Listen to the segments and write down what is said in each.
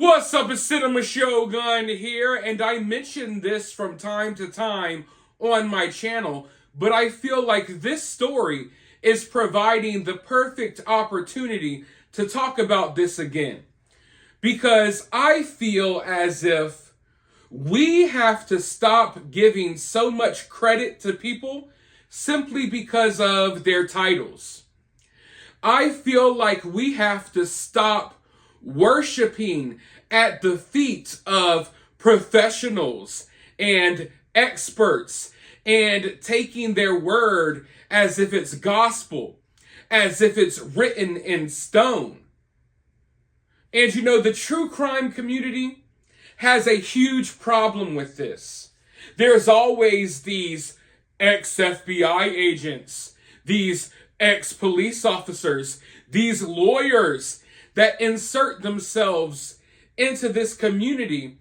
What's up, it's cinemashogun here, and I mention this from time to time on my channel, but I feel like this story is providing the perfect opportunity to talk about this again. Because I feel as if we have to stop giving so much credit to people simply because of their titles. I feel like we have to stop worshiping at the feet of professionals and experts and taking their word as if it's gospel, as if it's written in stone. And you know, the true crime community has a huge problem with this. There's always these ex-FBI agents, these ex-police officers, these lawyers that insert themselves into this community,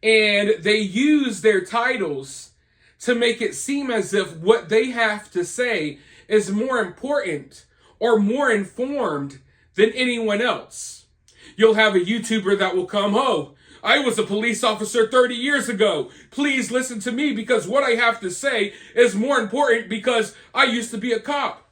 and they use their titles to make it seem as if what they have to say is more important or more informed than anyone else. You'll have a YouTuber that will come, "Oh, I was a police officer 30 years ago. Please listen to me because what I have to say is more important because I used to be a cop."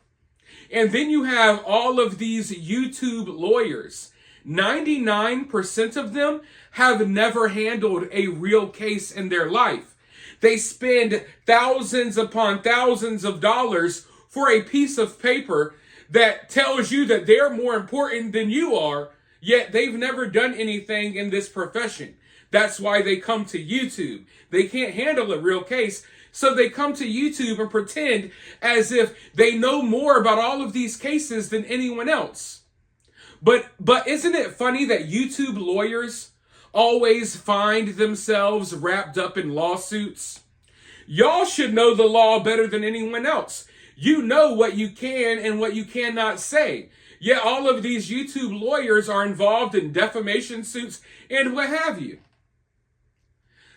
And then you have all of these YouTube lawyers. 99% of them have never handled a real case in their life. They spend thousands upon thousands of dollars for a piece of paper that tells you that they're more important than you are, yet they've never done anything in this profession. That's why they come to YouTube. They can't handle a real case, so they come to YouTube and pretend as if they know more about all of these cases than anyone else. But isn't it funny that YouTube lawyers always find themselves wrapped up in lawsuits? Y'all should know the law better than anyone else. You know what you can and what you cannot say. Yet all of these YouTube lawyers are involved in defamation suits and what have you.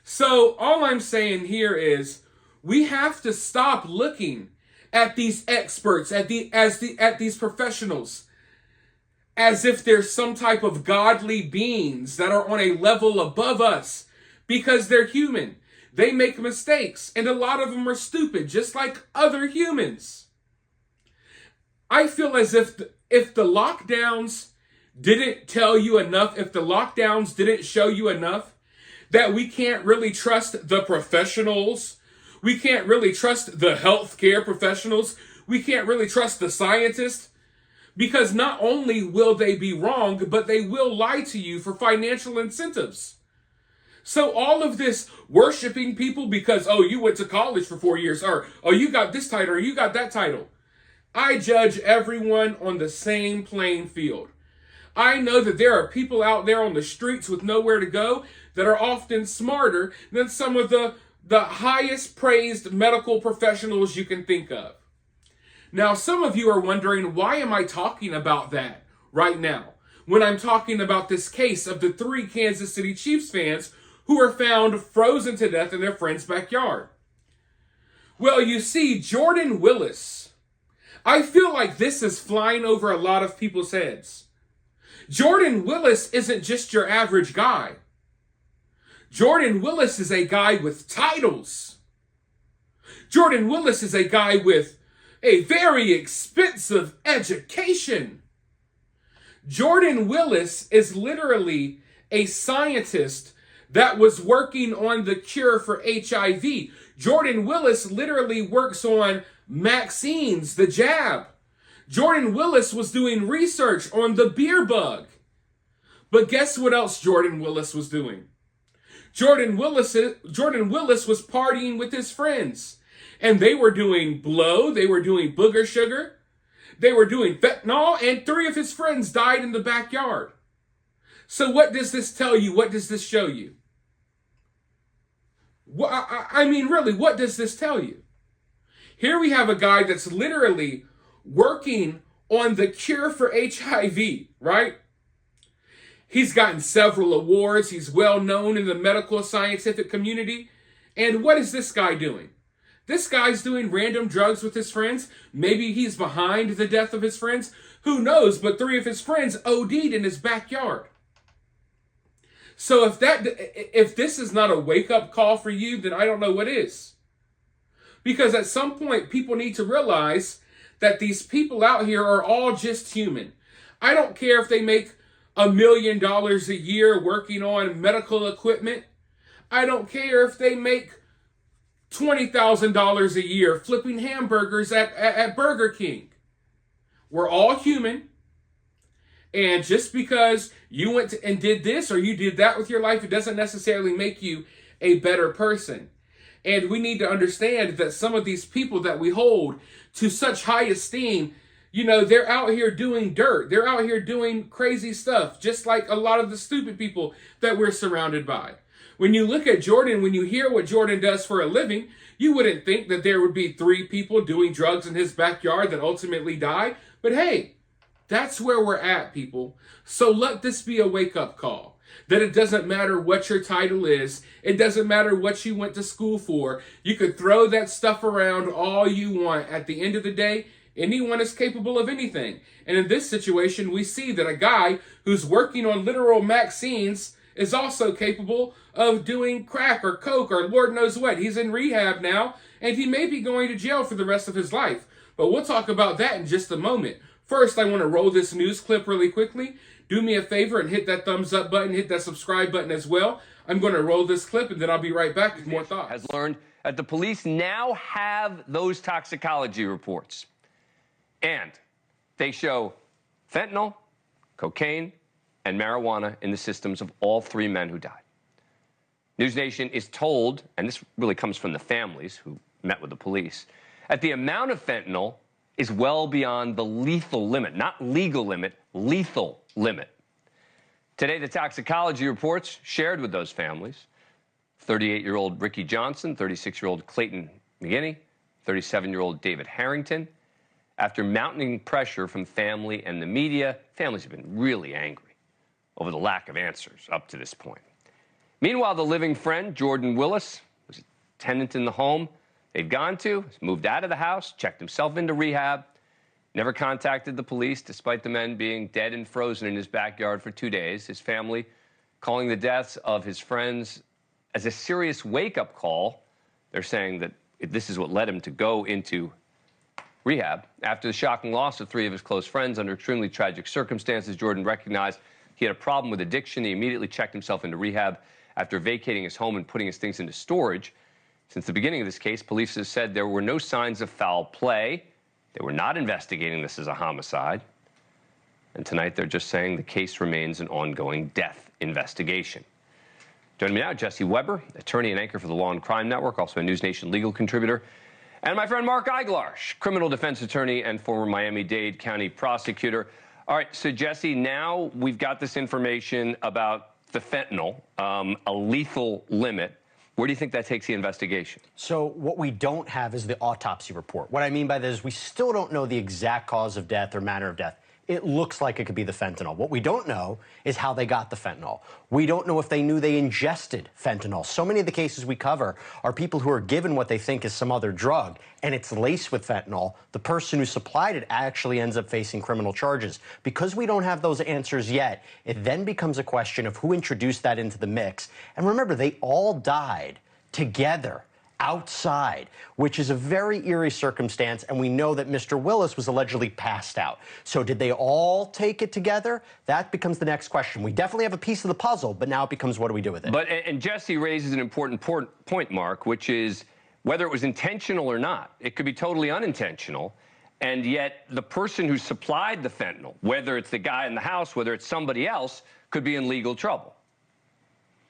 So all I'm saying here is we have to stop looking at these experts, at these professionals, as if they're some type of godly beings that are on a level above us, because they're human. They make mistakes, and a lot of them are stupid, just like other humans. I feel as if the lockdowns didn't tell you enough, if the lockdowns didn't show you enough, that we can't really trust the professionals, we can't really trust the healthcare professionals, we can't really trust the scientists, because not only will they be wrong, but they will lie to you for financial incentives. So all of this worshiping people because, oh, you went to college for 4 years, or, oh, you got this title, or you got that title. I judge everyone on the same playing field. I know that there are people out there on the streets with nowhere to go that are often smarter than some of the highest praised medical professionals you can think of. Now, some of you are wondering, why am I talking about that right now when I'm talking about this case of the 3 Kansas City Chiefs fans who were found frozen to death in their friend's backyard? Well, you see, Jordan Willis, I feel like this is flying over a lot of people's heads. Jordan Willis isn't just your average guy. Jordan Willis is a guy with titles. Jordan Willis is a guy with a very expensive education. Jordan Willis is literally a scientist that was working on the cure for HIV. Jordan Willis literally works on vaccines, the jab. Jordan Willis was doing research on the beer bug. But guess what else Jordan Willis was doing? Jordan Willis was partying with his friends. And they were doing blow, they were doing booger sugar, they were doing fentanyl, and 3 of his friends died in the backyard. So what does this tell you? What does this show you? I mean, really, what does this tell you? Here we have a guy that's literally working on the cure for HIV, right? He's gotten several awards. He's well known in the medical scientific community. And what is this guy doing? This guy's doing random drugs with his friends. Maybe he's behind the death of his friends. Who knows? But 3 of his friends OD'd in his backyard. So if this is not a wake-up call for you, then I don't know what is. Because at some point, people need to realize that these people out here are all just human. I don't care if they make $1 million a year working on medical equipment. I don't care if they make $20,000 a year flipping hamburgers at Burger King. We're all human. And just because you went and did this or you did that with your life, it doesn't necessarily make you a better person. And we need to understand that some of these people that we hold to such high esteem, you know, they're out here doing dirt. They're out here doing crazy stuff, just like a lot of the stupid people that we're surrounded by. When you look at Jordan, when you hear what Jordan does for a living, you wouldn't think that there would be 3 people doing drugs in his backyard that ultimately die. But hey, that's where we're at, people. So let this be a wake-up call. That it doesn't matter what your title is. It doesn't matter what you went to school for. You could throw that stuff around all you want. At the end of the day, anyone is capable of anything. And in this situation, we see that a guy who's working on literal vaccines is also capable of doing crack or coke or Lord knows what. He's in rehab now, and he may be going to jail for the rest of his life. But we'll talk about that in just a moment. First, I want to roll this news clip really quickly. Do me a favor and hit that thumbs up button, hit that subscribe button as well. I'm going to roll this clip, and then I'll be right back with more thoughts. Has learned that the police now have those toxicology reports. And they show fentanyl, cocaine, and marijuana in the systems of all 3 men who died. News Nation is told, and this really comes from the families who met with the police, that the amount of fentanyl is well beyond the lethal limit, not legal limit, lethal limit. Today, the toxicology reports shared with those families, 38-year-old Ricky Johnson, 36-year-old Clayton McGinney, 37-year-old David Harrington. After mounting pressure from family and the media, families have been really angry over the lack of answers up to this point. Meanwhile, the living friend, Jordan Willis, was a tenant in the home they'd gone to, moved out of the house, checked himself into rehab, never contacted the police despite the men being dead and frozen in his backyard for 2 days. His family calling the deaths of his friends as a serious wake-up call. They're saying that this is what led him to go into rehab. After the shocking loss of 3 of his close friends under extremely tragic circumstances, Jordan recognized he had a problem with addiction. He immediately checked himself into rehab after vacating his home and putting his things into storage. Since the beginning of this case, police have said there were no signs of foul play. They were not investigating this as a homicide. And tonight they're just saying the case remains an ongoing death investigation. Joining me now, Jesse Weber, attorney and anchor for the Law and Crime Network, also a News Nation legal contributor. And my friend Mark Eiglarsh, criminal defense attorney and former Miami-Dade County prosecutor. All right, so Jesse, now we've got this information about the fentanyl, a lethal limit. Where do you think that takes the investigation? So what we don't have is the autopsy report. What I mean by this is we still don't know the exact cause of death or manner of death. It looks like it could be the fentanyl. What we don't know is how they got the fentanyl. We don't know if they knew they ingested fentanyl. So many of the cases we cover are people who are given what they think is some other drug, and it's laced with fentanyl. The person who supplied it actually ends up facing criminal charges. Because we don't have those answers yet, it then becomes a question of who introduced that into the mix. And remember, they all died together outside, which is a very eerie circumstance, and we know that Mr. Willis was allegedly passed out. So did they all take it together? That becomes the next question. We definitely have a piece of the puzzle, but now it becomes what do we do with it? But, and Jesse raises an important point, Mark, which is whether it was intentional or not. It could be totally unintentional, and yet the person who supplied the fentanyl, whether it's the guy in the house, whether it's somebody else, could be in legal trouble.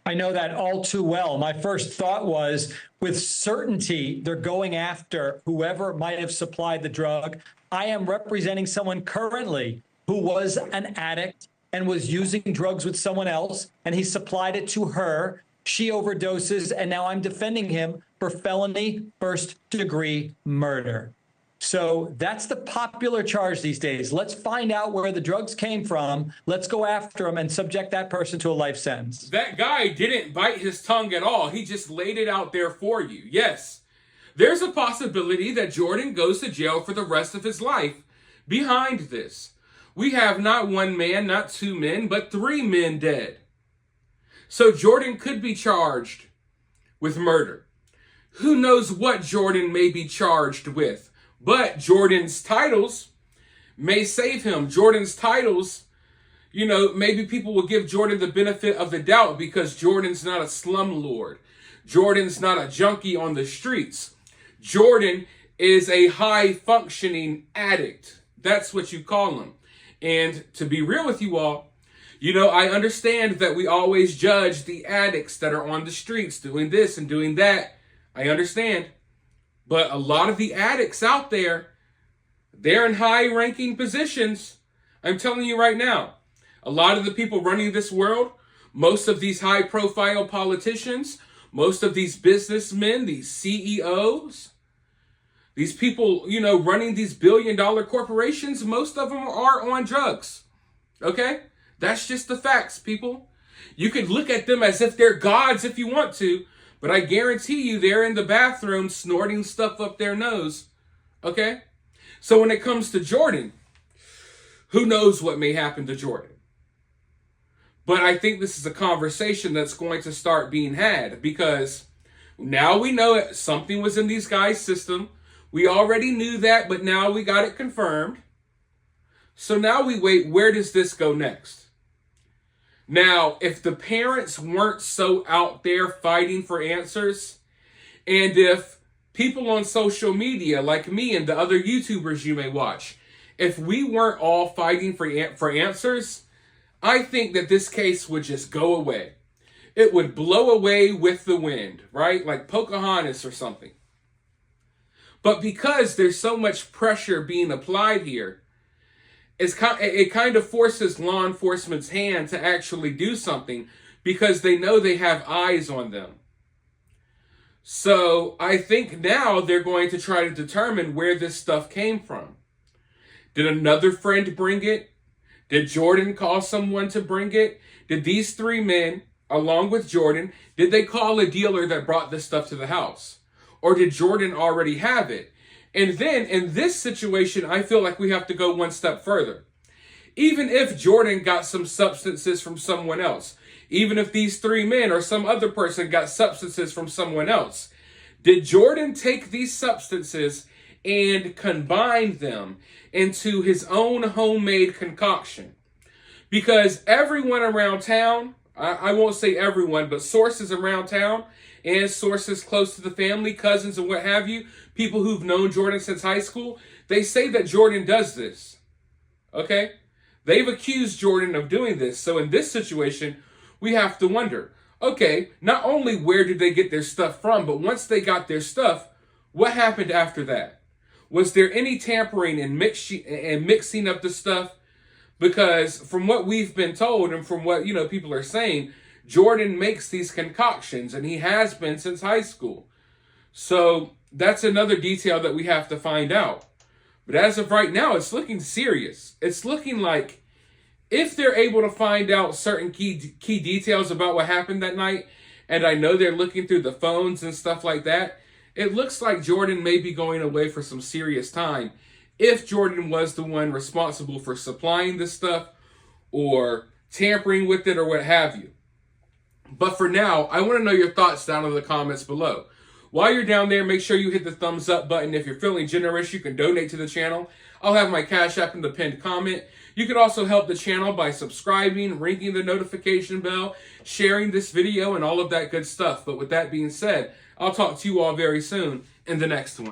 I know that all too well. My first thought was, with certainty, they're going after whoever might have supplied the drug. I am representing someone currently who was an addict and was using drugs with someone else, and he supplied it to her. She overdoses, and now I'm defending him for felony first-degree murder. So that's the popular charge these days. Let's find out where the drugs came from. Let's go after them and subject that person to a life sentence. That guy didn't bite his tongue at all. He just laid it out there for you. Yes, there's a possibility that Jordan goes to jail for the rest of his life behind this. We have not one man, not 2 men, but 3 men dead. So Jordan could be charged with murder. Who knows what Jordan may be charged with? But Jordan's titles may save him. Jordan's titles, maybe people will give Jordan the benefit of the doubt because Jordan's not a slumlord. Jordan's not a junkie on the streets. Jordan is a high-functioning addict. That's what you call him. And to be real with you all, I understand that we always judge the addicts that are on the streets doing this and doing that. I understand. But a lot of the addicts out there, they're in high-ranking positions. I'm telling you right now, a lot of the people running this world, most of these high-profile politicians, most of these businessmen, these CEOs, these people, running these billion-dollar corporations, most of them are on drugs. Okay? That's just the facts, people. You could look at them as if they're gods if you want to, but I guarantee you they're in the bathroom snorting stuff up their nose. Okay? So when it comes to Jordan, who knows what may happen to Jordan? But I think this is a conversation that's going to start being had because now we know it, something was in these guys' system. We already knew that, but now we got it confirmed. So now we wait, where does this go next? Now, if the parents weren't so out there fighting for answers, and if people on social media like me and the other YouTubers you may watch, if we weren't all fighting for answers, I think that this case would just go away. It would blow away with the wind, right? Like Pocahontas or something. But because there's so much pressure being applied here, it kind of forces law enforcement's hand to actually do something because they know they have eyes on them. So I think now they're going to try to determine where this stuff came from. Did another friend bring it? Did Jordan call someone to bring it? Did these three men, along with Jordan, did they call a dealer that brought this stuff to the house? Or did Jordan already have it? And then in this situation, I feel like we have to go one step further. Even if Jordan got some substances from someone else, even if these three men or some other person got substances from someone else, did Jordan take these substances and combine them into his own homemade concoction? Because everyone around town, I won't say everyone, but sources around town and sources close to the family, cousins and what have you, people who've known Jordan since high school, they say that Jordan does this. Okay? They've accused Jordan of doing this. So in this situation, we have to wonder, okay, not only where did they get their stuff from, but once they got their stuff, what happened after that? Was there any tampering and mixing up the stuff? Because from what we've been told and from what, people are saying, Jordan makes these concoctions and he has been since high school. So that's another detail that we have to find out. But as of right now, it's looking serious. It's looking like if they're able to find out certain key details about what happened that night, and I know they're looking through the phones and stuff like that, it looks like Jordan may be going away for some serious time if Jordan was the one responsible for supplying this stuff or tampering with it or what have you. But for now, I want to know your thoughts down in the comments below. While you're down there, make sure you hit the thumbs up button. If you're feeling generous, you can donate to the channel. I'll have my Cash App in the pinned comment. You can also help the channel by subscribing, ringing the notification bell, sharing this video, and all of that good stuff. But with that being said, I'll talk to you all very soon in the next one.